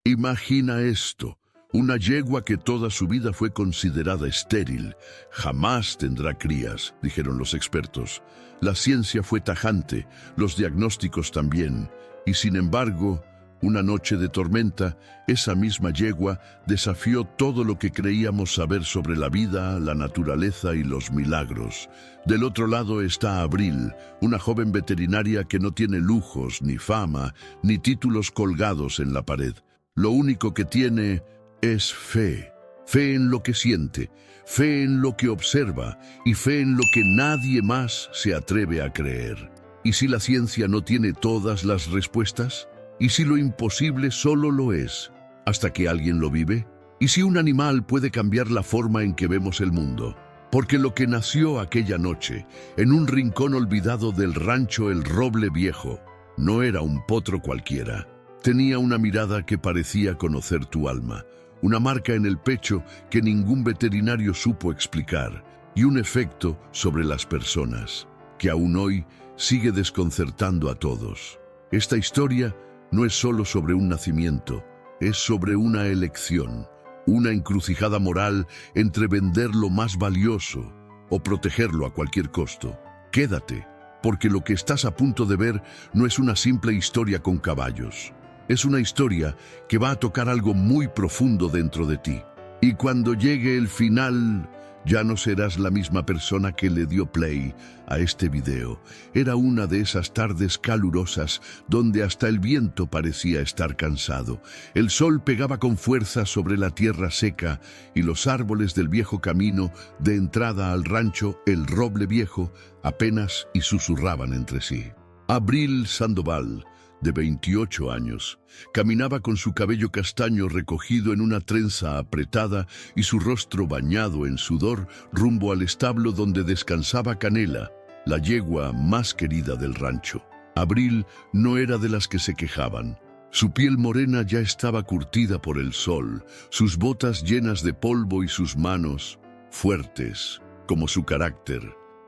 Imagina esto. Una yegua que toda su vida fue considerada estéril. Jamás tendrá crías, dijeron los expertos. La ciencia fue tajante, los diagnósticos también. Y sin embargo, una noche de tormenta, esa misma yegua desafió todo lo que creíamos saber sobre la vida, la naturaleza y los milagros. Del otro lado está Abril, una joven veterinaria que no tiene lujos, ni fama, ni títulos colgados en la pared. Lo único que tiene es fe. Fe en lo que siente, fe en lo que observa y fe en lo que nadie más se atreve a creer. ¿Y si la ciencia no tiene todas las respuestas? ¿Y si lo imposible solo lo es, hasta que alguien lo vive? ¿Y si un animal puede cambiar la forma en que vemos el mundo? Porque lo que nació aquella noche, en un rincón olvidado del rancho El Roble Viejo, no era un potro cualquiera. Tenía una mirada que parecía conocer tu alma, una marca en el pecho que ningún veterinario supo explicar, y un efecto sobre las personas, que aún hoy sigue desconcertando a todos. Esta historia no es solo sobre un nacimiento, es sobre una elección, una encrucijada moral entre vender lo más valioso o protegerlo a cualquier costo. Quédate, porque lo que estás a punto de ver no es una simple historia con caballos. Es una historia que va a tocar algo muy profundo dentro de ti. Y cuando llegue el final, ya no serás la misma persona que le dio play a este video. Era una de esas tardes calurosas donde hasta el viento parecía estar cansado. El sol pegaba con fuerza sobre la tierra seca y los árboles del viejo camino de entrada al rancho El Roble Viejo apenas y susurraban entre sí. Abril Sandoval, de 28 años, caminaba con su cabello castaño recogido en una trenza apretada y su rostro bañado en sudor rumbo al establo donde descansaba Canela, la yegua más querida del rancho. Abril no era de las que se quejaban. Su piel morena ya estaba curtida por el sol, sus botas llenas de polvo y sus manos fuertes, como su carácter.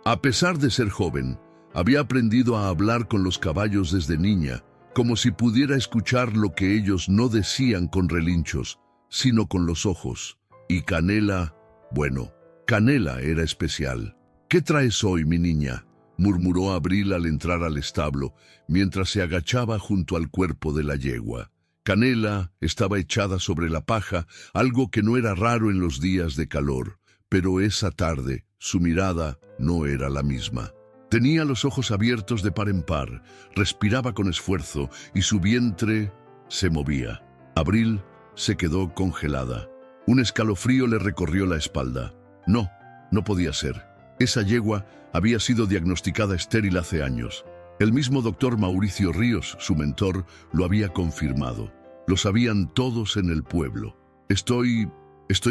A pesar de ser joven, había aprendido a hablar con los caballos desde niña, como si pudiera escuchar lo que ellos no decían con relinchos, sino con los ojos. Y Canela, bueno, Canela era especial. «¿Qué traes hoy, mi niña?», murmuró Abril al entrar al establo, mientras se agachaba junto al cuerpo de la yegua. Canela estaba echada sobre la paja, algo que no era raro en los días de calor, pero esa tarde su mirada no era la misma. Tenía los ojos abiertos de par en par, respiraba con esfuerzo y su vientre se movía. Abril se quedó congelada. Un escalofrío le recorrió la espalda. No podía ser. Esa yegua había sido diagnosticada estéril hace años. El mismo doctor Mauricio Ríos, su mentor, lo había confirmado. Lo sabían todos en el pueblo. ¿Estoy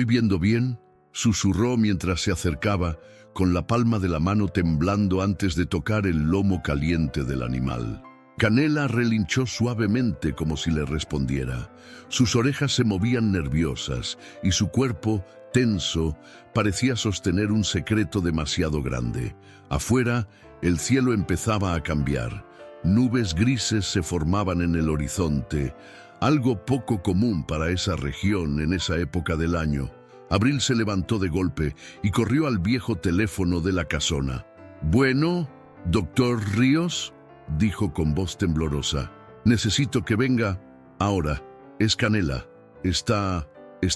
viendo bien?», susurró mientras se acercaba, con la palma de la mano temblando antes de tocar el lomo caliente del animal. Canela relinchó suavemente como si le respondiera. Sus orejas se movían nerviosas y su cuerpo, tenso, parecía sostener un secreto demasiado grande. Afuera, el cielo empezaba a cambiar. Nubes grises se formaban en el horizonte, algo poco común para esa región en esa época del año. Abril se levantó de golpe y corrió al viejo teléfono de la casona. «Bueno, doctor Ríos», dijo con voz temblorosa. «Necesito que venga ahora. Es Canela. Está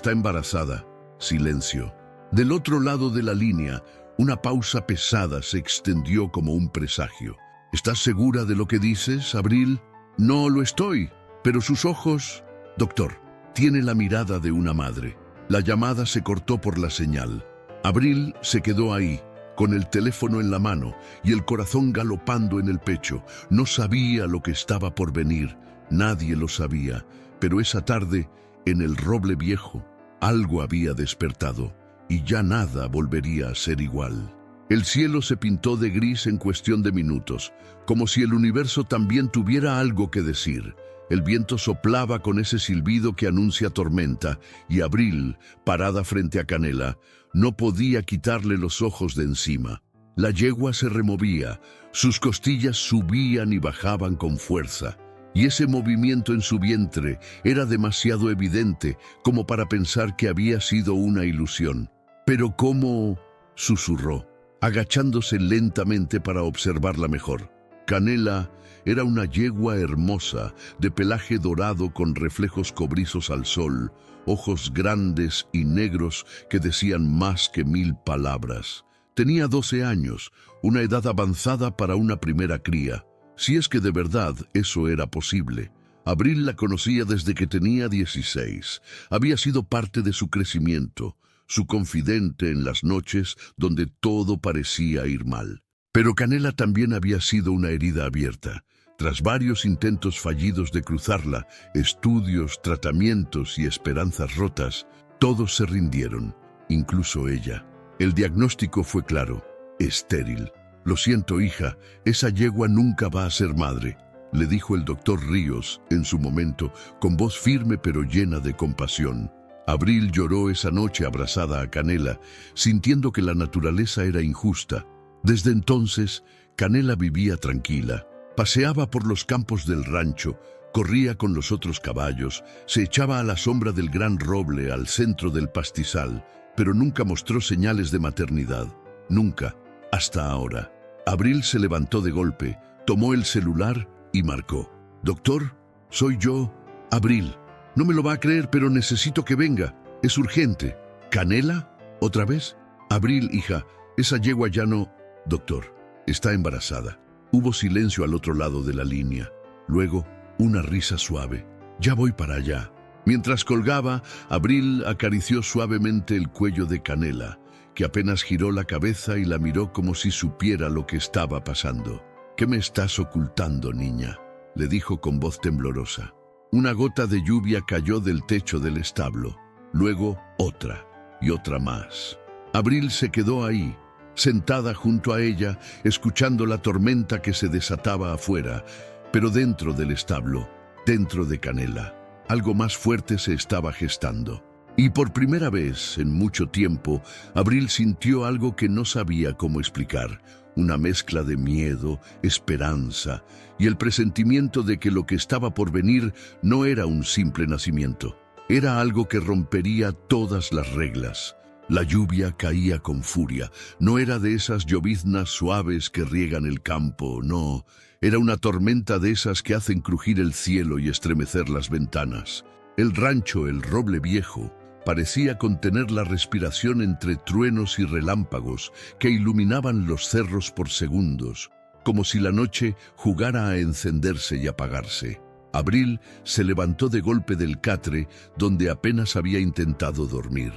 embarazada». Silencio. Del otro lado de la línea, una pausa pesada se extendió como un presagio. «¿Estás segura de lo que dices, Abril?». «No lo estoy, pero sus ojos...». «Doctor, tiene la mirada de una madre». La llamada se cortó por la señal. Abril se quedó ahí, con el teléfono en la mano y el corazón galopando en el pecho. No sabía lo que estaba por venir, nadie lo sabía, pero esa tarde, en el Roble Viejo, algo había despertado y ya nada volvería a ser igual. El cielo se pintó de gris en cuestión de minutos, como si el universo también tuviera algo que decir. El viento soplaba con ese silbido que anuncia tormenta, y Abril, parada frente a Canela, no podía quitarle los ojos de encima. La yegua se removía, sus costillas subían y bajaban con fuerza. y ese movimiento en su vientre era demasiado evidente como para pensar que había sido una ilusión. «¿Pero cómo?», susurró, agachándose lentamente para observarla mejor. Canela era una yegua hermosa, de pelaje dorado con reflejos cobrizos al sol, ojos grandes y negros que decían más que 1000 palabras. Tenía 12 años, una edad avanzada para una primera cría, si es que de verdad eso era posible. Abril la conocía desde que tenía 16. Había sido parte de su crecimiento, su confidente en las noches donde todo parecía ir mal. Pero Canela también había sido una herida abierta. Tras varios intentos fallidos de cruzarla, estudios, tratamientos y esperanzas rotas, todos se rindieron, incluso ella. El diagnóstico fue claro: estéril. «Lo siento, hija, esa yegua nunca va a ser madre», le dijo el doctor Ríos en su momento, con voz firme pero llena de compasión. Abril lloró esa noche abrazada a Canela, sintiendo que la naturaleza era injusta. Desde entonces, Canela vivía tranquila. Paseaba por los campos del rancho, corría con los otros caballos, se echaba a la sombra del gran roble al centro del pastizal, pero nunca mostró señales de maternidad. Nunca, hasta ahora. Abril se levantó de golpe, tomó el celular y marcó. «Doctor, soy yo, Abril. No me lo va a creer, pero necesito que venga. Es urgente». «¿Canela? ¿Otra vez?» «Abril, hija, esa yegua ya no...» «Doctor, está embarazada». Hubo silencio al otro lado de la línea. Luego, una risa suave. «Ya voy para allá». Mientras colgaba, Abril acarició suavemente el cuello de Canela, que apenas giró la cabeza y la miró como si supiera lo que estaba pasando. «¿Qué me estás ocultando, niña?», le dijo con voz temblorosa. Una gota de lluvia cayó del techo del establo. Luego otra y otra más. Abril se quedó ahí, sentada junto a ella, escuchando la tormenta que se desataba afuera, pero dentro del establo, dentro de Canela, algo más fuerte se estaba gestando. Y por primera vez en mucho tiempo, Abril sintió algo que no sabía cómo explicar, una mezcla de miedo, esperanza y el presentimiento de que lo que estaba por venir no era un simple nacimiento, era algo que rompería todas las reglas. La lluvia caía con furia, no era de esas lloviznas suaves que riegan el campo, no, era una tormenta de esas que hacen crujir el cielo y estremecer las ventanas. El rancho, el roble viejo, parecía contener la respiración entre truenos y relámpagos que iluminaban los cerros por segundos, como si la noche jugara a encenderse y apagarse. Abril se levantó de golpe del catre donde apenas había intentado dormir.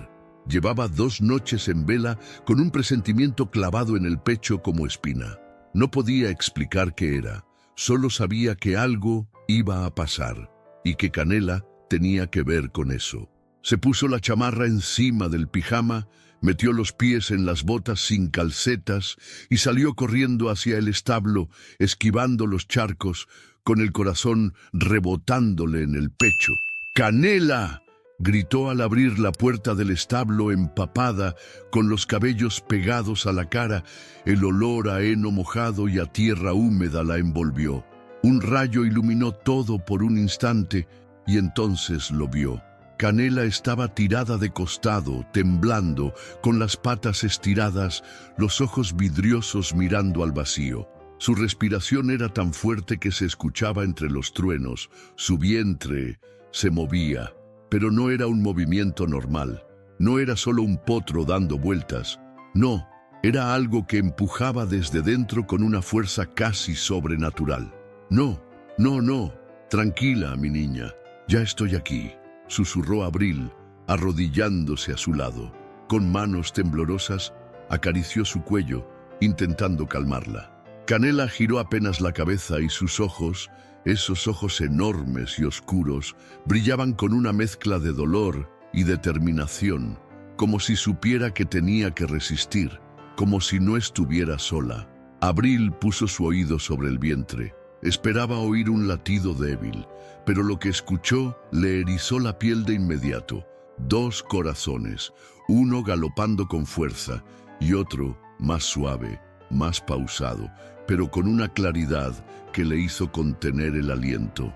Llevaba 2 noches en vela con un presentimiento clavado en el pecho como espina. No podía explicar qué era, solo sabía que algo iba a pasar y que Canela tenía que ver con eso. Se puso la chamarra encima del pijama, metió los pies en las botas sin calcetas y salió corriendo hacia el establo, esquivando los charcos, con el corazón rebotándole en el pecho. «¡Canela!», gritó al abrir la puerta del establo empapada, con los cabellos pegados a la cara. El olor a heno mojado y a tierra húmeda la envolvió. Un rayo iluminó todo por un instante y entonces lo vio. Canela estaba tirada de costado, temblando, con las patas estiradas, los ojos vidriosos mirando al vacío. Su respiración era tan fuerte que se escuchaba entre los truenos. Su vientre se movía, pero no era un movimiento normal. No era solo un potro dando vueltas. No, era algo que empujaba desde dentro con una fuerza casi sobrenatural. «No, no, no, tranquila, mi niña, ya estoy aquí», susurró Abril, arrodillándose a su lado. Con manos temblorosas, acarició su cuello, intentando calmarla. Canela giró apenas la cabeza y sus ojos, esos ojos enormes y oscuros, brillaban con una mezcla de dolor y determinación, como si supiera que tenía que resistir, como si no estuviera sola. Abril puso su oído sobre el vientre. Esperaba oír un latido débil, pero lo que escuchó le erizó la piel de inmediato. 2 corazones, uno galopando con fuerza y otro más suave, más pausado, pero con una claridad que le hizo contener el aliento.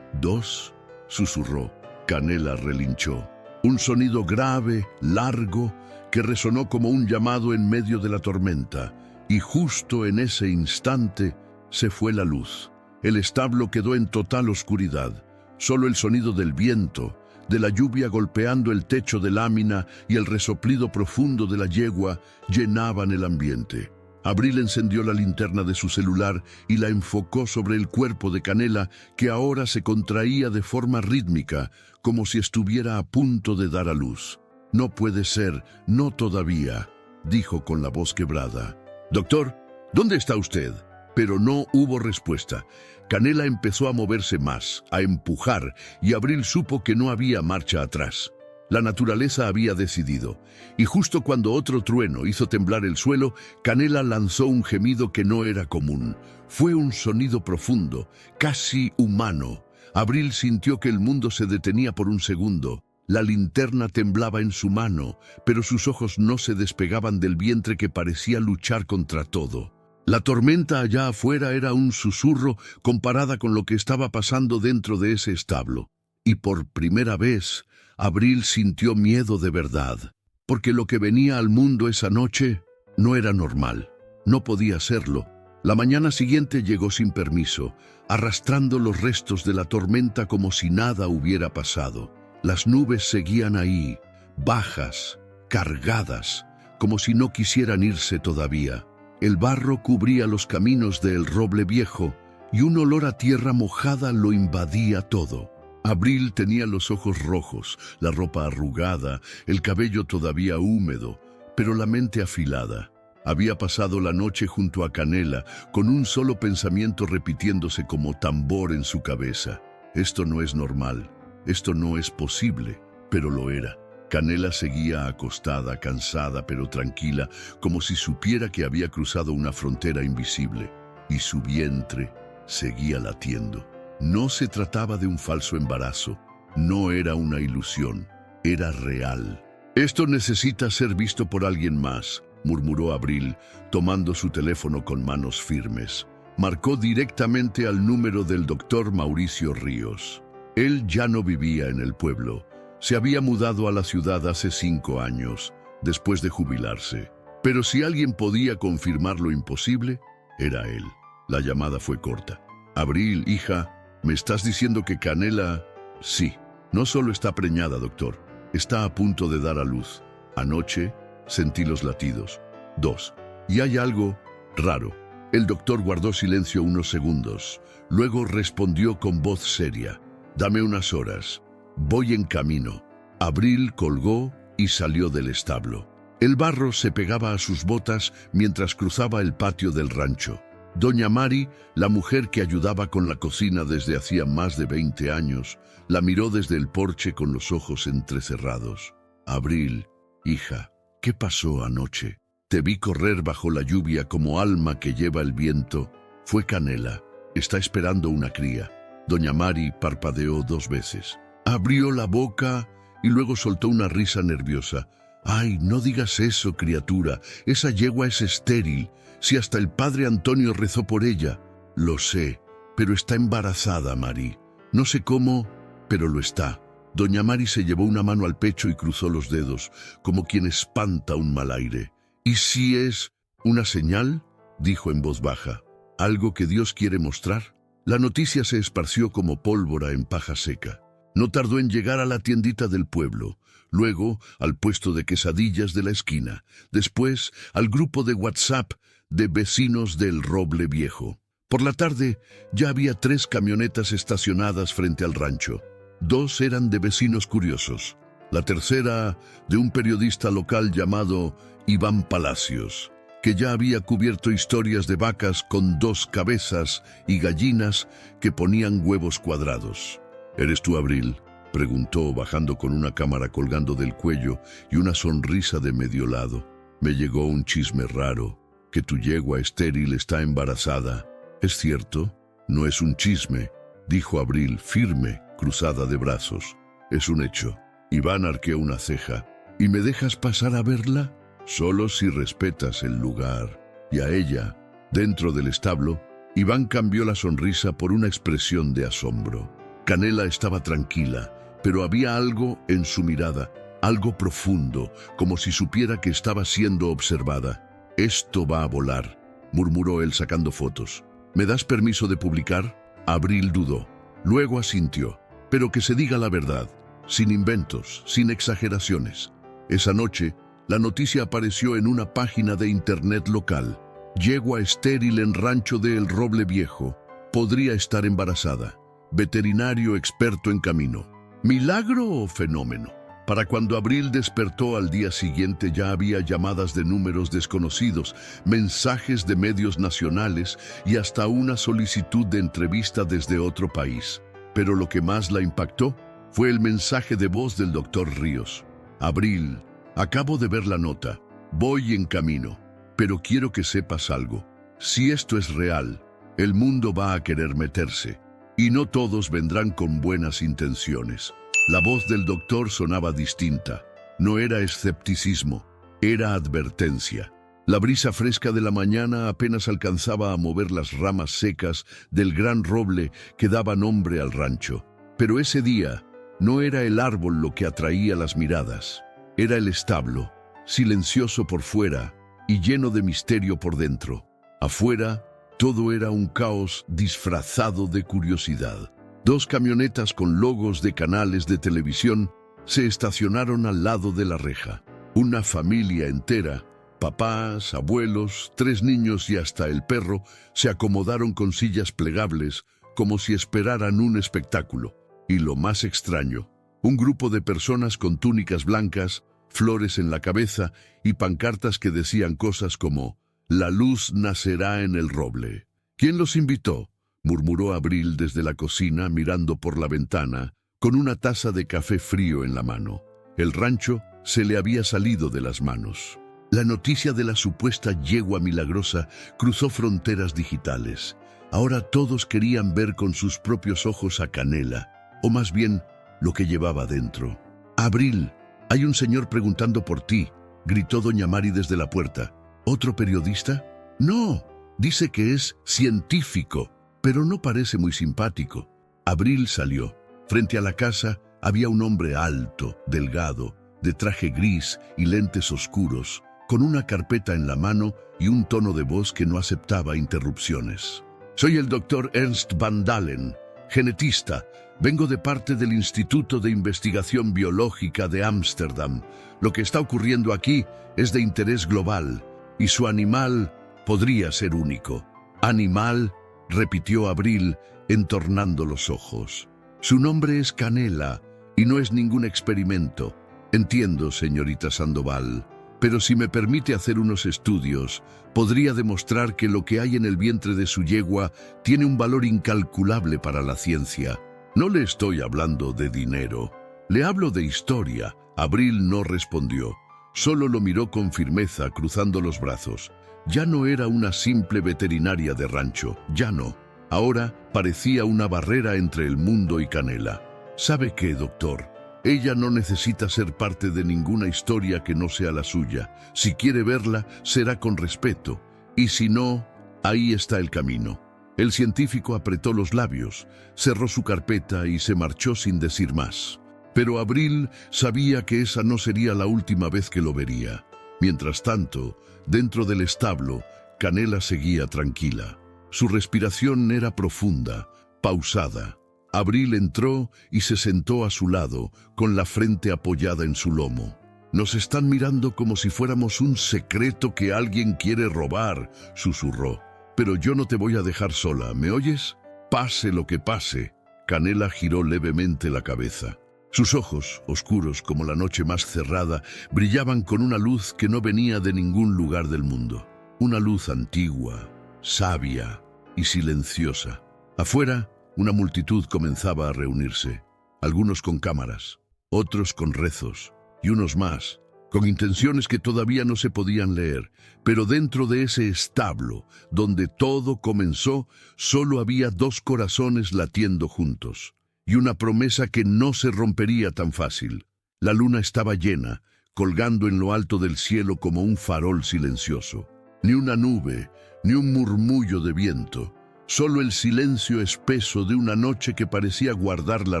2, susurró. Canela relinchó. Un sonido grave, largo, que resonó como un llamado en medio de la tormenta, y justo en ese instante se fue la luz. El establo quedó en total oscuridad. Solo el sonido del viento, de la lluvia golpeando el techo de lámina y el resoplido profundo de la yegua llenaban el ambiente. Abril encendió la linterna de su celular y la enfocó sobre el cuerpo de Canela, que ahora se contraía de forma rítmica, como si estuviera a punto de dar a luz. «No puede ser, no todavía», dijo con la voz quebrada. «Doctor, ¿dónde está usted?». Pero no hubo respuesta. Canela empezó a moverse más, a empujar, y Abril supo que no había marcha atrás. La naturaleza había decidido, y justo cuando otro trueno hizo temblar el suelo, Canela lanzó un gemido que no era común. Fue un sonido profundo, casi humano. Abril sintió que el mundo se detenía por un segundo. La linterna temblaba en su mano, pero sus ojos no se despegaban del vientre que parecía luchar contra todo. La tormenta allá afuera era un susurro comparada con lo que estaba pasando dentro de ese establo. Y por primera vez, Abril sintió miedo de verdad, porque lo que venía al mundo esa noche no era normal. No podía serlo. La mañana siguiente llegó sin permiso, arrastrando los restos de la tormenta como si nada hubiera pasado. Las nubes seguían ahí, bajas, cargadas, como si no quisieran irse todavía. El barro cubría los caminos del Roble Viejo y un olor a tierra mojada lo invadía todo. Abril tenía los ojos rojos, la ropa arrugada, el cabello todavía húmedo, pero la mente afilada. Había pasado la noche junto a Canela, con un solo pensamiento repitiéndose como tambor en su cabeza. Esto no es normal, esto no es posible, pero lo era. Canela seguía acostada, cansada pero tranquila, como si supiera que había cruzado una frontera invisible, y su vientre seguía latiendo. No se trataba de un falso embarazo, no era una ilusión, era real. «Esto necesita ser visto por alguien más», murmuró Abril, tomando su teléfono con manos firmes. Marcó directamente al número del doctor Mauricio Ríos. Él ya no vivía en el pueblo. Se había mudado a la ciudad hace 5 años, después de jubilarse. Pero si alguien podía confirmar lo imposible, era él. La llamada fue corta. «Abril, hija, ¿me estás diciendo que Canela...?» «Sí, no solo está preñada, doctor, está a punto de dar a luz. Anoche sentí los latidos. 2. Y hay algo raro». El doctor guardó silencio unos segundos. Luego respondió con voz seria. «Dame unas horas. Voy en camino». Abril colgó y salió del establo. El barro se pegaba a sus botas mientras cruzaba el patio del rancho. Doña Mari, la mujer que ayudaba con la cocina desde hacía más de 20 años, la miró desde el porche con los ojos entrecerrados. «Abril, hija, ¿qué pasó anoche? Te vi correr bajo la lluvia como alma que lleva el viento». «Fue Canela. Está esperando una cría». Doña Mari parpadeó 2 veces. Abrió la boca y luego soltó una risa nerviosa. «Ay, no digas eso, criatura. Esa yegua es estéril. Si hasta el padre Antonio rezó por ella». «Lo sé, pero está embarazada, Mari. No sé cómo, pero lo está». Doña Mari se llevó una mano al pecho y cruzó los dedos, como quien espanta un mal aire. «¿Y si es una señal?», dijo en voz baja. «¿Algo que Dios quiere mostrar?». La noticia se esparció como pólvora en paja seca. No tardó en llegar a la tiendita del pueblo, luego al puesto de quesadillas de la esquina, después al grupo de WhatsApp de vecinos del Roble Viejo. Por la tarde ya había 3 camionetas estacionadas frente al rancho. 2 eran de vecinos curiosos. La tercera de un periodista local llamado Iván Palacios, que ya había cubierto historias de vacas con 2 cabezas y gallinas que ponían huevos cuadrados. «¿Eres tú, Abril?», preguntó, bajando con una cámara colgando del cuello y una sonrisa de medio lado. «Me llegó un chisme raro, que tu yegua estéril está embarazada». «¿Es cierto?». «No es un chisme», dijo Abril, firme, cruzada de brazos. «Es un hecho». Iván arqueó una ceja. «¿Y me dejas pasar a verla?». «Solo si respetas el lugar». Y a ella, dentro del establo, Iván cambió la sonrisa por una expresión de asombro. Canela estaba tranquila, pero había algo en su mirada, algo profundo, como si supiera que estaba siendo observada. «Esto va a volar», murmuró él sacando fotos. «¿Me das permiso de publicar?» Abril dudó. Luego asintió. «Pero que se diga la verdad, sin inventos, sin exageraciones». Esa noche, la noticia apareció en una página de internet local. Yegua estéril en rancho de El Roble Viejo. Podría estar embarazada. Veterinario experto en camino. ¿Milagro o fenómeno? Para cuando Abril despertó al día siguiente ya había llamadas de números desconocidos, mensajes de medios nacionales y hasta una solicitud de entrevista desde otro país. Pero lo que más la impactó fue el mensaje de voz del doctor Ríos. «Abril, acabo de ver la nota. Voy en camino. Pero quiero que sepas algo. Si esto es real, el mundo va a querer meterse. Y no todos vendrán con buenas intenciones». La voz del doctor sonaba distinta. No era escepticismo, era advertencia. La brisa fresca de la mañana apenas alcanzaba a mover las ramas secas del gran roble que daba nombre al rancho. Pero ese día no era el árbol lo que atraía las miradas. Era el establo, silencioso por fuera y lleno de misterio por dentro. Afuera, todo era un caos disfrazado de curiosidad. 2 camionetas con logos de canales de televisión se estacionaron al lado de la reja. Una familia entera, papás, abuelos, 3 niños y hasta el perro, se acomodaron con sillas plegables como si esperaran un espectáculo. Y lo más extraño, un grupo de personas con túnicas blancas, flores en la cabeza y pancartas que decían cosas como «La luz nacerá en el roble». ¿Quién los invitó?, murmuró Abril desde la cocina mirando por la ventana, con una taza de café frío en la mano. El rancho se le había salido de las manos. La noticia de la supuesta yegua milagrosa cruzó fronteras digitales. Ahora todos querían ver con sus propios ojos a Canela, o más bien, lo que llevaba dentro. «Abril, hay un señor preguntando por ti», gritó doña Mari desde la puerta. «¿Otro periodista?» «No, dice que es científico, pero no parece muy simpático». Abril salió. Frente a la casa había un hombre alto, delgado, de traje gris y lentes oscuros, con una carpeta en la mano y un tono de voz que no aceptaba interrupciones. «Soy el doctor Ernst Van Dalen, genetista. Vengo de parte del Instituto de Investigación Biológica de Ámsterdam. Lo que está ocurriendo aquí es de interés global, y su animal podría ser único». «¿Animal?», repitió Abril, entornando los ojos. «Su nombre es Canela, y no es ningún experimento. Entiendo, señorita Sandoval, pero si me permite hacer unos estudios, podría demostrar que lo que hay en el vientre de su yegua tiene un valor incalculable para la ciencia. No le estoy hablando de dinero, le hablo de historia». Abril no respondió, solo lo miró con firmeza, cruzando los brazos. Ya no era una simple veterinaria de rancho, ya no. Ahora parecía una barrera entre el mundo y Canela. «¿Sabe qué, doctor? Ella no necesita ser parte de ninguna historia que no sea la suya. Si quiere verla, será con respeto. Y si no, ahí está el camino». El científico apretó los labios, cerró su carpeta y se marchó sin decir más. Pero Abril sabía que esa no sería la última vez que lo vería. Mientras tanto, dentro del establo, Canela seguía tranquila. Su respiración era profunda, pausada. Abril entró y se sentó a su lado, con la frente apoyada en su lomo. «Nos están mirando como si fuéramos un secreto que alguien quiere robar», susurró. «Pero yo no te voy a dejar sola, ¿me oyes? Pase lo que pase». Canela giró levemente la cabeza. Sus ojos, oscuros como la noche más cerrada, brillaban con una luz que no venía de ningún lugar del mundo. Una luz antigua, sabia y silenciosa. Afuera, una multitud comenzaba a reunirse, algunos con cámaras, otros con rezos, y unos más, con intenciones que todavía no se podían leer. Pero dentro de ese establo, donde todo comenzó, solo había 2 corazones latiendo juntos, y una promesa que no se rompería tan fácil. La luna estaba llena, colgando en lo alto del cielo como un farol silencioso. Ni una nube, ni un murmullo de viento. solo el silencio espeso de una noche que parecía guardar la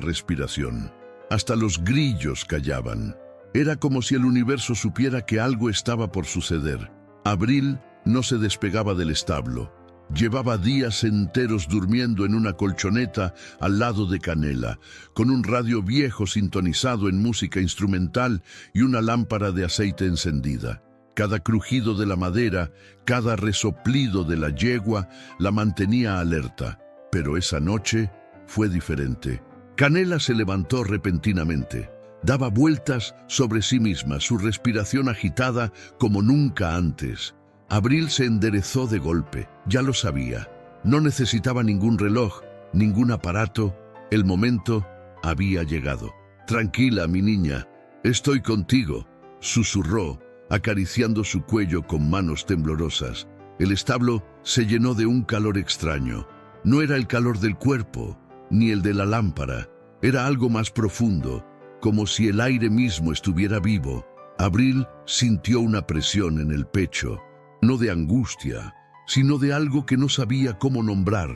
respiración. Hasta los grillos callaban. Era como si el universo supiera que algo estaba por suceder. Abril no se despegaba del establo. Llevaba días enteros durmiendo en una colchoneta al lado de Canela, con un radio viejo sintonizado en música instrumental y una lámpara de aceite encendida. Cada crujido de la madera, cada resoplido de la yegua la mantenía alerta. Pero esa noche fue diferente. Canela se levantó repentinamente. Daba vueltas sobre sí misma, su respiración agitada como nunca antes. Abril se enderezó de golpe. Ya lo sabía. No necesitaba ningún reloj, ningún aparato. El momento había llegado. «Tranquila, mi niña, estoy contigo», susurró, acariciando su cuello con manos temblorosas. El establo se llenó de un calor extraño. No era el calor del cuerpo, ni el de la lámpara. Era algo más profundo, como si el aire mismo estuviera vivo. Abril sintió una presión en el pecho, no de angustia, sino de algo que no sabía cómo nombrar,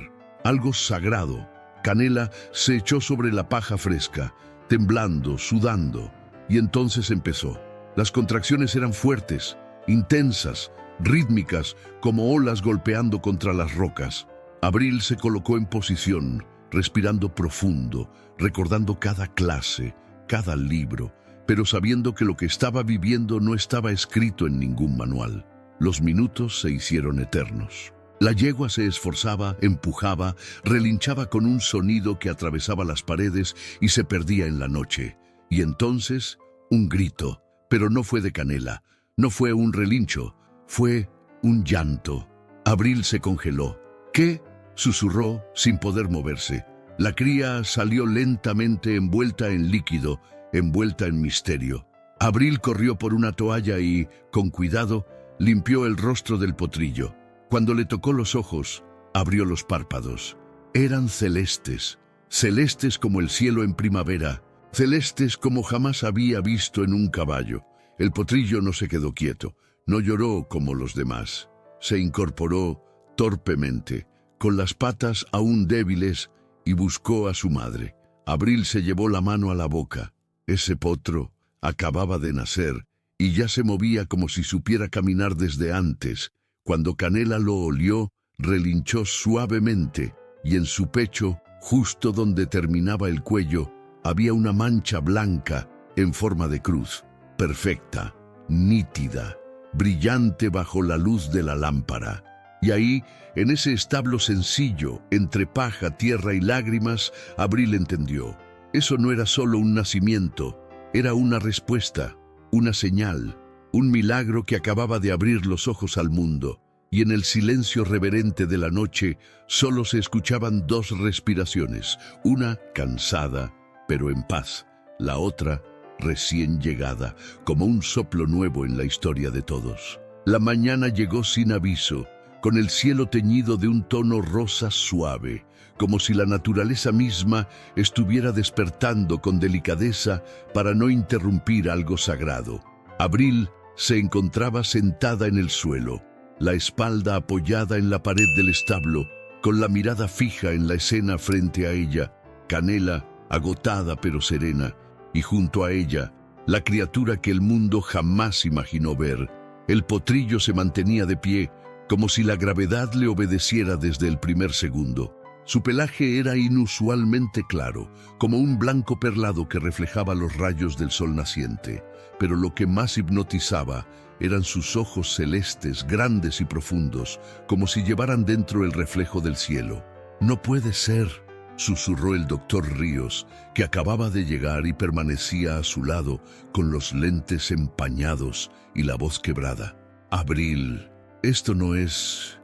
algo sagrado. Canela se echó sobre la paja fresca, temblando, sudando, y entonces empezó. Las contracciones eran fuertes, intensas, rítmicas, como olas golpeando contra las rocas. Abril se colocó en posición, respirando profundo, recordando cada clase, cada libro, pero sabiendo que lo que estaba viviendo no estaba escrito en ningún manual. Los minutos se hicieron eternos. La yegua se esforzaba, empujaba, relinchaba con un sonido que atravesaba las paredes y se perdía en la noche. Y entonces, un grito, pero no fue de Canela, no fue un relincho, fue un llanto. Abril se congeló. «¿Qué?», susurró sin poder moverse. La cría salió lentamente envuelta en líquido, envuelta en misterio. Abril corrió por una toalla y, con cuidado, limpió el rostro del potrillo. Cuando le tocó los ojos, abrió los párpados. Eran celestes, celestes como el cielo en primavera, celestes como jamás había visto en un caballo. El potrillo no se quedó quieto, no lloró como los demás. Se incorporó torpemente, con las patas aún débiles, y buscó a su madre. Abril se llevó la mano a la boca. Ese potro acababa de nacer y ya se movía como si supiera caminar desde antes. Cuando Canela lo olió, relinchó suavemente y en su pecho, justo donde terminaba el cuello, había una mancha blanca en forma de cruz, perfecta, nítida, brillante bajo la luz de la lámpara. Y ahí, en ese establo sencillo, entre paja, tierra y lágrimas, Abril entendió. Eso no era solo un nacimiento, era una respuesta, una señal, un milagro que acababa de abrir los ojos al mundo. Y en el silencio reverente de la noche solo se escuchaban dos respiraciones, una cansada, pero en paz, la otra recién llegada, como un soplo nuevo en la historia de todos. La mañana llegó sin aviso, con el cielo teñido de un tono rosa suave, como si la naturaleza misma estuviera despertando con delicadeza para no interrumpir algo sagrado. Abril se encontraba sentada en el suelo, la espalda apoyada en la pared del establo, con la mirada fija en la escena frente a ella, Canela, agotada pero serena, y junto a ella, la criatura que el mundo jamás imaginó ver. El potrillo se mantenía de pie, como si la gravedad le obedeciera desde el primer segundo. Su pelaje era inusualmente claro, como un blanco perlado que reflejaba los rayos del sol naciente. Pero lo que más hipnotizaba eran sus ojos celestes, grandes y profundos, como si llevaran dentro el reflejo del cielo. «No puede ser», susurró el doctor Ríos, que acababa de llegar y permanecía a su lado, con los lentes empañados y la voz quebrada. «Abril, esto no es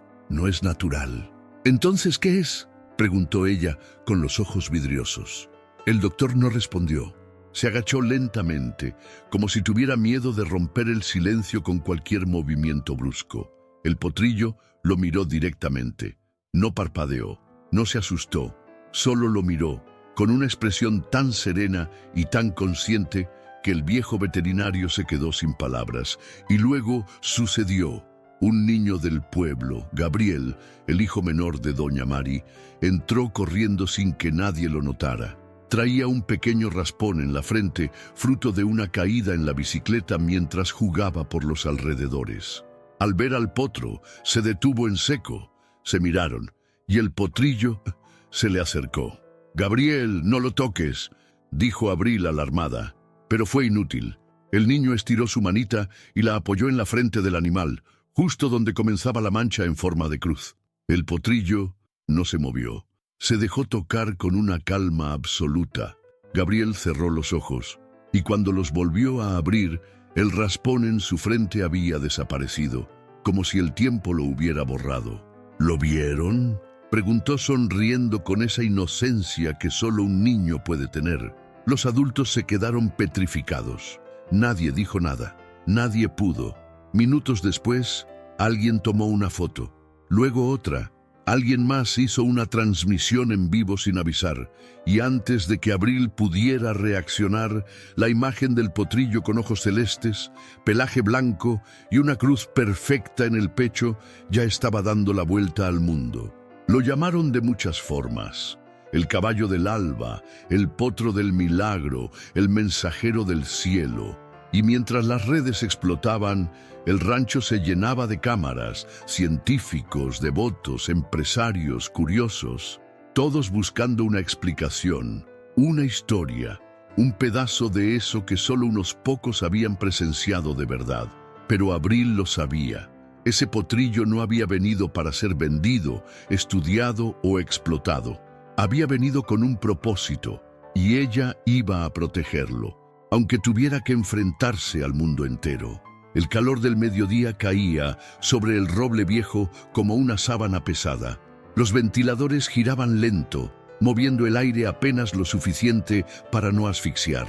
natural». «¿Entonces qué es?», preguntó ella con los ojos vidriosos. El doctor no respondió. Se agachó lentamente, como si tuviera miedo de romper el silencio con cualquier movimiento brusco. El potrillo lo miró directamente. No parpadeó, no se asustó, solo lo miró, con una expresión tan serena y tan consciente que el viejo veterinario se quedó sin palabras. Y luego sucedió. Un niño del pueblo, Gabriel, el hijo menor de doña Mari, entró corriendo sin que nadie lo notara. Traía un pequeño raspón en la frente, fruto de una caída en la bicicleta mientras jugaba por los alrededores. Al ver al potro, se detuvo en seco. Se miraron, y el potrillo se le acercó. «Gabriel, no lo toques», dijo Abril alarmada. Pero fue inútil. El niño estiró su manita y la apoyó en la frente del animal, justo donde comenzaba la mancha en forma de cruz. El potrillo no se movió. Se dejó tocar con una calma absoluta. Gabriel cerró los ojos, y cuando los volvió a abrir, el raspón en su frente había desaparecido, como si el tiempo lo hubiera borrado. «¿Lo vieron?», preguntó sonriendo con esa inocencia que solo un niño puede tener. Los adultos se quedaron petrificados. Nadie dijo nada. Nadie pudo. Minutos después, alguien tomó una foto. Luego otra. Alguien más hizo una transmisión en vivo sin avisar. Y antes de que Abril pudiera reaccionar, la imagen del potrillo con ojos celestes, pelaje blanco y una cruz perfecta en el pecho ya estaba dando la vuelta al mundo. Lo llamaron de muchas formas: el caballo del alba, el potro del milagro, el mensajero del cielo. Y mientras las redes explotaban, el rancho se llenaba de cámaras, científicos, devotos, empresarios, curiosos, todos buscando una explicación, una historia, un pedazo de eso que solo unos pocos habían presenciado de verdad. Pero Abril lo sabía. Ese potrillo no había venido para ser vendido, estudiado o explotado. Había venido con un propósito, y ella iba a protegerlo, aunque tuviera que enfrentarse al mundo entero. El calor del mediodía caía sobre el roble viejo como una sábana pesada. Los ventiladores giraban lento, moviendo el aire apenas lo suficiente para no asfixiar.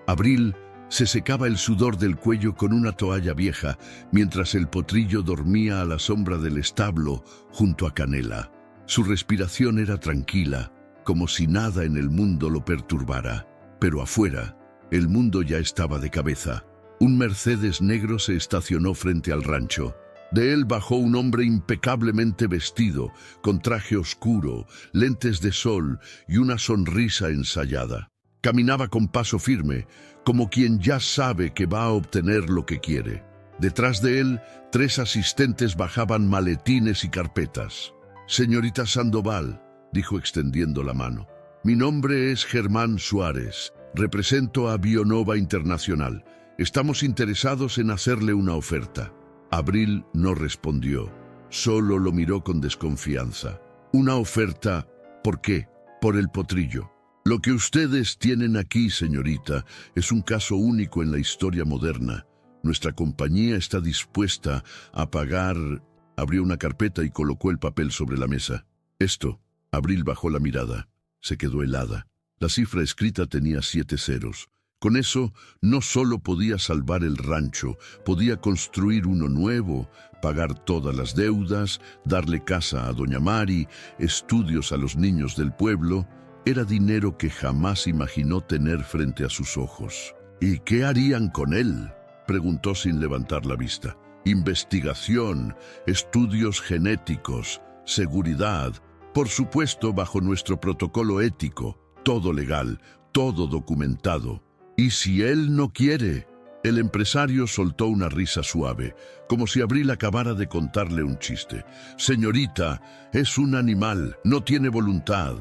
Abril se secaba el sudor del cuello con una toalla vieja, mientras el potrillo dormía a la sombra del establo junto a Canela. Su respiración era tranquila, como si nada en el mundo lo perturbara. Pero afuera, el mundo ya estaba de cabeza. Un Mercedes negro se estacionó frente al rancho. De él bajó un hombre impecablemente vestido, con traje oscuro, lentes de sol y una sonrisa ensayada. Caminaba con paso firme, como quien ya sabe que va a obtener lo que quiere. Detrás de él, 3 asistentes bajaban maletines y carpetas. «Señorita Sandoval», dijo extendiendo la mano. «Mi nombre es Germán Suárez. Represento a Bionova Internacional. Estamos interesados en hacerle una oferta». Abril no respondió. Solo lo miró con desconfianza. «¿Una oferta? ¿Por qué?». «Por el potrillo. Lo que ustedes tienen aquí, señorita, es un caso único en la historia moderna. Nuestra compañía está dispuesta a pagar». Abrió una carpeta y colocó el papel sobre la mesa. «Esto». Abril bajó la mirada. Se quedó helada. La cifra escrita tenía 7 ceros. Con eso, no solo podía salvar el rancho, podía construir uno nuevo, pagar todas las deudas, darle casa a doña Mari, estudios a los niños del pueblo. Era dinero que jamás imaginó tener frente a sus ojos. «¿Y qué harían con él?», preguntó sin levantar la vista. «Investigación, estudios genéticos, seguridad, por supuesto bajo nuestro protocolo ético, todo legal, todo documentado». «¿Y si él no quiere?». El empresario soltó una risa suave, como si Abril acabara de contarle un chiste. «Señorita, es un animal, no tiene voluntad».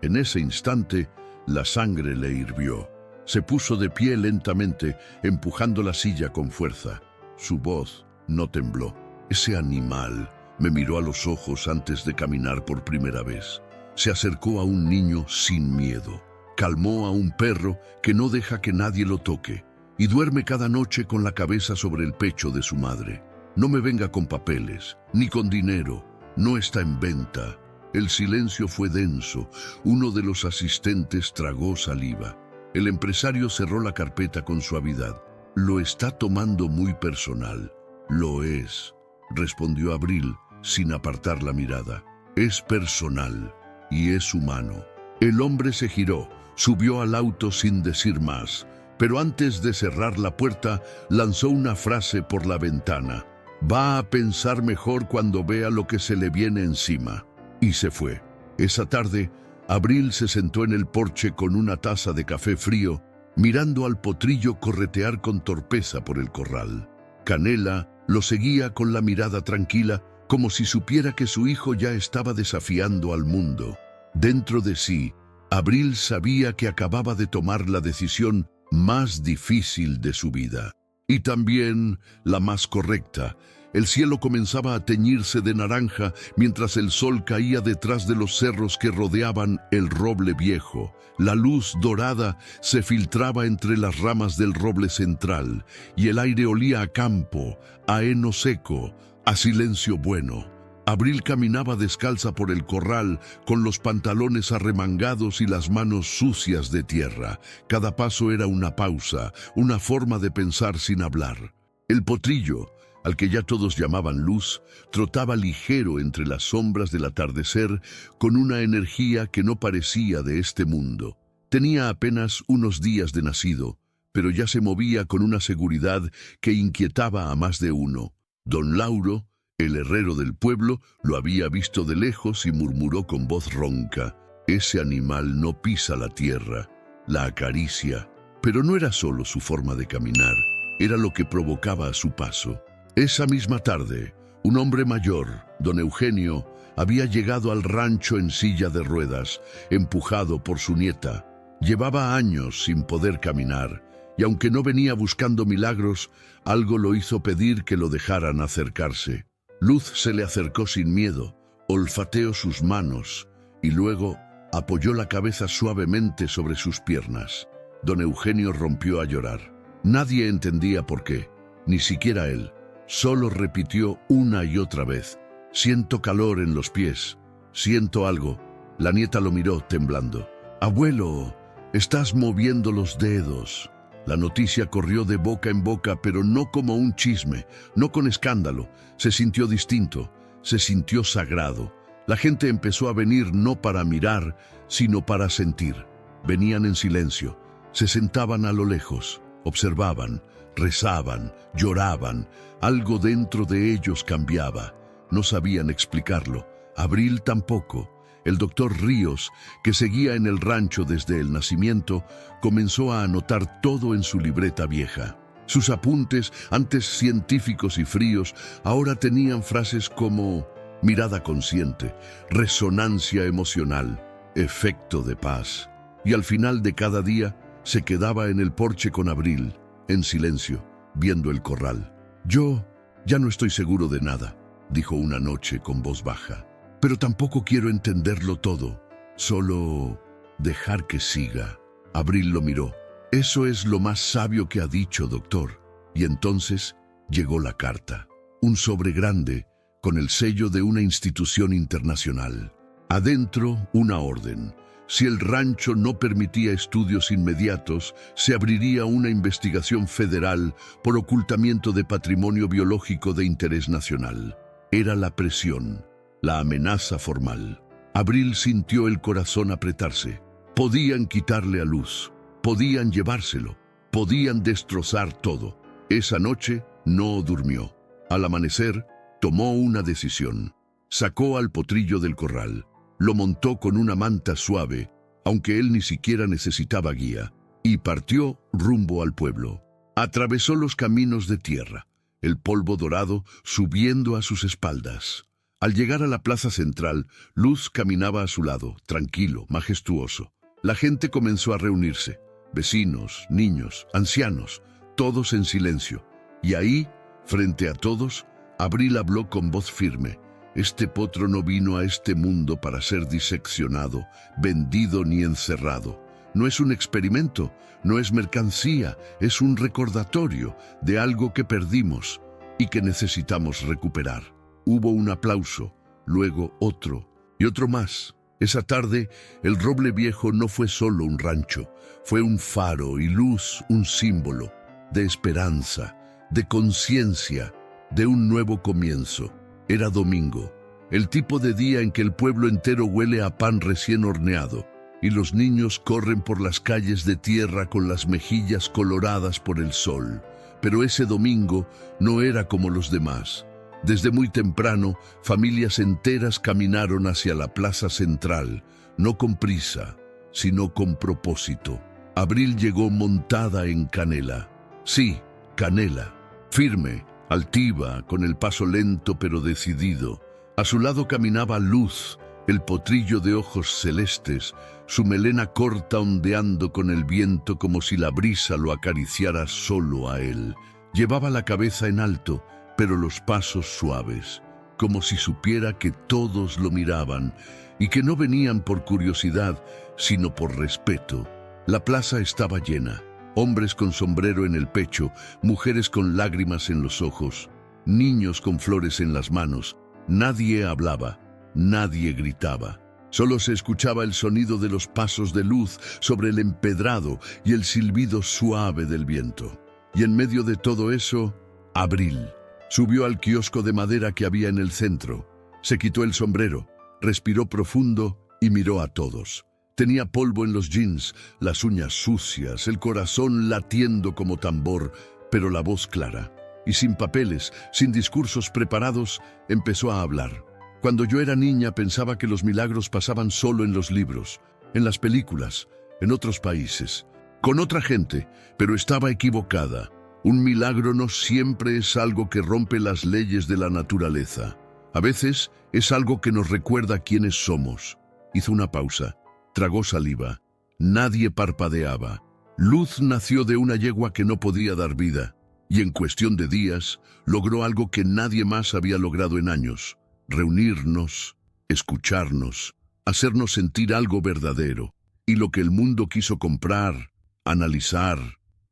En ese instante, la sangre le hirvió. Se puso de pie lentamente, empujando la silla con fuerza. Su voz no tembló. «Ese animal me miró a los ojos antes de caminar por primera vez. Se acercó a un niño sin miedo. Calmó a un perro que no deja que nadie lo toque. Y duerme cada noche con la cabeza sobre el pecho de su madre. No me venga con papeles, ni con dinero. No está en venta». El silencio fue denso. Uno de los asistentes tragó saliva. El empresario cerró la carpeta con suavidad. «Lo está tomando muy personal». «Lo es», respondió Abril, sin apartar la mirada. «Es personal y es humano». El hombre se giró, subió al auto sin decir más, pero antes de cerrar la puerta, lanzó una frase por la ventana. Va a pensar mejor cuando vea lo que se le viene encima. Y se fue. Esa tarde, Abril se sentó en el porche con una taza de café frío, mirando al potrillo corretear con torpeza por el corral. Canela lo seguía con la mirada tranquila, como si supiera que su hijo ya estaba desafiando al mundo. Dentro de sí, Abril sabía que acababa de tomar la decisión más difícil de su vida. Y también la más correcta. El cielo comenzaba a teñirse de naranja mientras el sol caía detrás de los cerros que rodeaban el roble viejo. La luz dorada se filtraba entre las ramas del roble central y el aire olía a campo, a heno seco, a silencio bueno. Abril caminaba descalza por el corral, con los pantalones arremangados y las manos sucias de tierra. Cada paso era una pausa, una forma de pensar sin hablar. El potrillo, al que ya todos llamaban Luz, trotaba ligero entre las sombras del atardecer con una energía que no parecía de este mundo. Tenía apenas unos días de nacido, pero ya se movía con una seguridad que inquietaba a más de uno. Don Lauro, el herrero del pueblo, lo había visto de lejos y murmuró con voz ronca: «Ese animal no pisa la tierra, la acaricia». Pero no era solo su forma de caminar, era lo que provocaba a su paso. Esa misma tarde, un hombre mayor, don Eugenio, había llegado al rancho en silla de ruedas, empujado por su nieta. Llevaba años sin poder caminar, y aunque no venía buscando milagros, algo lo hizo pedir que lo dejaran acercarse. Luz se le acercó sin miedo, olfateó sus manos y luego apoyó la cabeza suavemente sobre sus piernas. Don Eugenio rompió a llorar. Nadie entendía por qué, ni siquiera él. Solo repitió una y otra vez: «Siento calor en los pies, siento algo». La nieta lo miró temblando. «Abuelo, estás moviendo los dedos». La noticia corrió de boca en boca, pero no como un chisme, no con escándalo. Se sintió distinto, se sintió sagrado. La gente empezó a venir no para mirar, sino para sentir. Venían en silencio, se sentaban a lo lejos, observaban, rezaban, lloraban. Algo dentro de ellos cambiaba. No sabían explicarlo. Abril tampoco. El doctor Ríos, que seguía en el rancho desde el nacimiento, comenzó a anotar todo en su libreta vieja. Sus apuntes, antes científicos y fríos, ahora tenían frases como mirada consciente, resonancia emocional, efecto de paz. Y al final de cada día se quedaba en el porche con Abril, en silencio, viendo el corral. «Yo ya no estoy seguro de nada», dijo una noche con voz baja. «Pero tampoco quiero entenderlo todo, solo dejar que siga». Abril lo miró. «Eso es lo más sabio que ha dicho, doctor». Y entonces llegó la carta. Un sobre grande, con el sello de una institución internacional. Adentro, una orden. Si el rancho no permitía estudios inmediatos, se abriría una investigación federal por ocultamiento de patrimonio biológico de interés nacional. Era la presión, la amenaza formal. Abril sintió el corazón apretarse. Podían quitarle a Luz, podían llevárselo, podían destrozar todo. Esa noche no durmió. Al amanecer, tomó una decisión. Sacó al potrillo del corral, lo montó con una manta suave, aunque él ni siquiera necesitaba guía, y partió rumbo al pueblo. Atravesó los caminos de tierra, el polvo dorado subiendo a sus espaldas. Al llegar a la plaza central, Luz caminaba a su lado, tranquilo, majestuoso. La gente comenzó a reunirse, vecinos, niños, ancianos, todos en silencio. Y ahí, frente a todos, Abril habló con voz firme. «Este potro no vino a este mundo para ser diseccionado, vendido ni encerrado. No es un experimento, no es mercancía, es un recordatorio de algo que perdimos y que necesitamos recuperar». Hubo un aplauso, luego otro y otro más. Esa tarde, el roble viejo no fue solo un rancho, fue un faro y luz, un símbolo de esperanza, de conciencia, de un nuevo comienzo. Era domingo, el tipo de día en que el pueblo entero huele a pan recién horneado y los niños corren por las calles de tierra con las mejillas coloradas por el sol. Pero ese domingo no era como los demás. Desde muy temprano, familias enteras caminaron hacia la plaza central, no con prisa, sino con propósito. Abril llegó montada en Canela. Sí, Canela. Firme, altiva, con el paso lento pero decidido. A su lado caminaba Luz, el potrillo de ojos celestes, su melena corta ondeando con el viento como si la brisa lo acariciara solo a él. Llevaba la cabeza en alto, pero los pasos suaves, como si supiera que todos lo miraban y que no venían por curiosidad, sino por respeto. La plaza estaba llena, hombres con sombrero en el pecho, mujeres con lágrimas en los ojos, niños con flores en las manos. Nadie hablaba, nadie gritaba. Solo se escuchaba el sonido de los pasos de Luz sobre el empedrado y el silbido suave del viento. Y en medio de todo eso, Abril. Subió al kiosco de madera que había en el centro. Se quitó el sombrero, respiró profundo y miró a todos. Tenía polvo en los jeans, las uñas sucias, el corazón latiendo como tambor, pero la voz clara. Y sin papeles, sin discursos preparados, empezó a hablar. Cuando yo era niña pensaba que los milagros pasaban solo en los libros, en las películas, en otros países, con otra gente, pero estaba equivocada. Un milagro no siempre es algo que rompe las leyes de la naturaleza. A veces es algo que nos recuerda quiénes somos. Hizo una pausa, tragó saliva. Nadie parpadeaba. Luz nació de una yegua que no podía dar vida, y en cuestión de días logró algo que nadie más había logrado en años: reunirnos, escucharnos, hacernos sentir algo verdadero. Y lo que el mundo quiso comprar, analizar,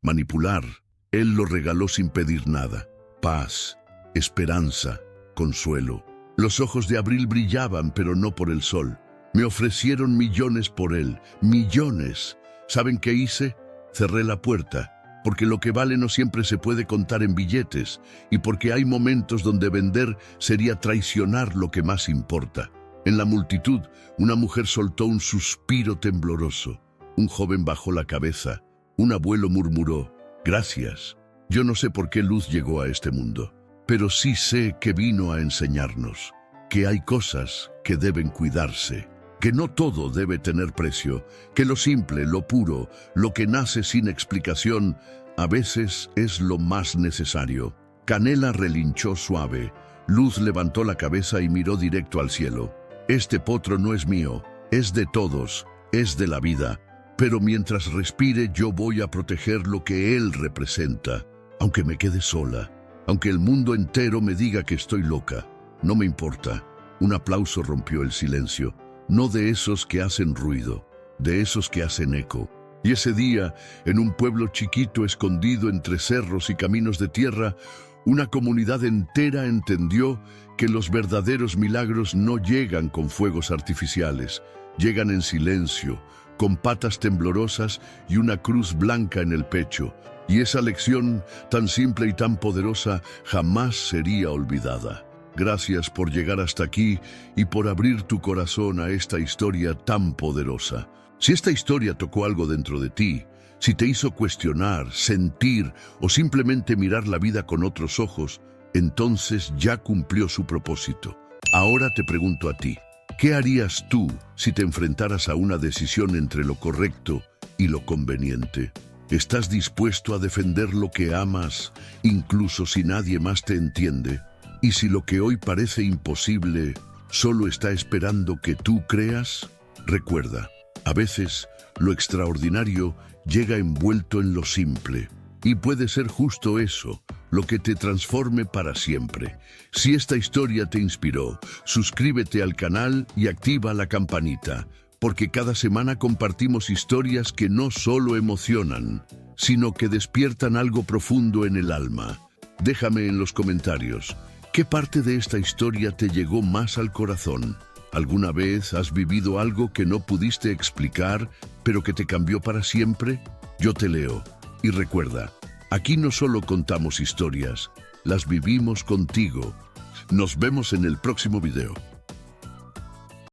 manipular, él lo regaló sin pedir nada. Paz, esperanza, consuelo. Los ojos de Abril brillaban, pero no por el sol. Me ofrecieron millones por él, millones. ¿Saben qué hice? Cerré la puerta, porque lo que vale no siempre se puede contar en billetes, y porque hay momentos donde vender sería traicionar lo que más importa. En la multitud, una mujer soltó un suspiro tembloroso. Un joven bajó la cabeza. Un abuelo murmuró: «Gracias». Yo no sé por qué Luz llegó a este mundo, pero sí sé que vino a enseñarnos que hay cosas que deben cuidarse, que no todo debe tener precio, que lo simple, lo puro, lo que nace sin explicación, a veces es lo más necesario. Canela relinchó suave. Luz levantó la cabeza y miró directo al cielo. Este potro no es mío, es de todos, es de la vida. Pero mientras respire yo voy a proteger lo que él representa, aunque me quede sola, aunque el mundo entero me diga que estoy loca. No me importa. Un aplauso rompió el silencio, no de esos que hacen ruido, de esos que hacen eco. Y ese día, en un pueblo chiquito escondido entre cerros y caminos de tierra, una comunidad entera entendió que los verdaderos milagros no llegan con fuegos artificiales, llegan en silencio, con patas temblorosas y una cruz blanca en el pecho. Y esa lección, tan simple y tan poderosa, jamás sería olvidada. Gracias por llegar hasta aquí y por abrir tu corazón a esta historia tan poderosa. Si esta historia tocó algo dentro de ti, si te hizo cuestionar, sentir o simplemente mirar la vida con otros ojos, entonces ya cumplió su propósito. Ahora te pregunto a ti, ¿qué harías tú si te enfrentaras a una decisión entre lo correcto y lo conveniente? ¿Estás dispuesto a defender lo que amas, incluso si nadie más te entiende? Y si lo que hoy parece imposible solo está esperando que tú creas, recuerda, a veces lo extraordinario llega envuelto en lo simple. Y puede ser justo eso, lo que te transforme para siempre. Si esta historia te inspiró, suscríbete al canal y activa la campanita, porque cada semana compartimos historias que no solo emocionan, sino que despiertan algo profundo en el alma. Déjame en los comentarios, ¿qué parte de esta historia te llegó más al corazón? ¿Alguna vez has vivido algo que no pudiste explicar, pero que te cambió para siempre? Yo te leo. Y recuerda, aquí no solo contamos historias, las vivimos contigo. Nos vemos en el próximo video.